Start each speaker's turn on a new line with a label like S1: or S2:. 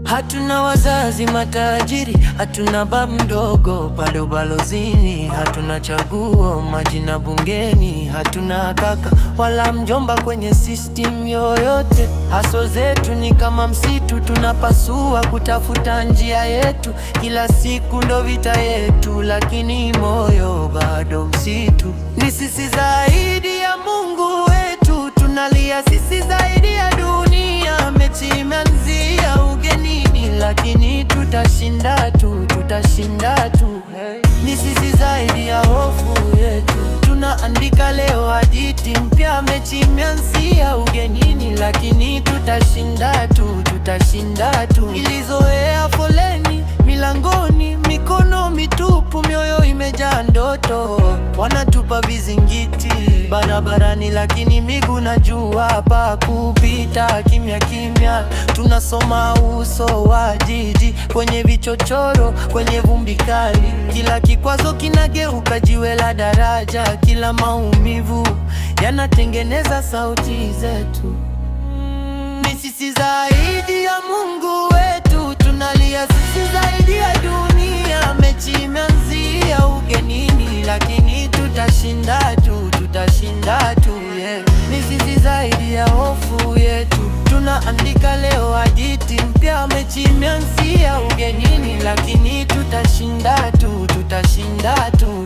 S1: Hatuna wazazi matajiri, hatuna babu mdogo bado balozini, hatuna chaguo majina bungeni, hatuna kaka wala mjomba kwenye system yoyote. Haso zetu ni kama msitu, tunapasua kutafuta njia yetu, kila siku ndo vita yetu, lakini moyo bado msitu. Ni sisi zaidi ya Mungu wetu, tunalia sisi zaidi ya dunia. Mechi imeanzia ugenini, lakini tutashinda tu, tutashinda tu. Ni sisi zaidi ya hofu yetu, tunaandika leo hadithi mpya. Mechi imeanzia ugenini, lakini tutashinda tu, tutashinda tu. Ilizoea foleni milangoni, mikono mitupu, mioyo imejaa ndoto. Wanatupa vizingiti barabarani, lakini miguu najua pa kupita. Kimya kimya tunasoma uso wa jiji, kwenye vichochoro, kwenye vumbi kali. Kila kikwazo kinageuka jiwe la daraja, kila maumivu yanatengeneza sauti zetu. Ni sisi zaidi ya Mungu wetu, tunalia sisi zaidi ya dunia. Mechi imeanzia ugenini, lakini tutashinda tu, tutashinda tu, yeah. Ni sisi zaidi ya hofu yetu, tunaandika leo hadithi mpya. Mechi imeanzia ugenini, lakini tutashinda tu, tutashinda tu.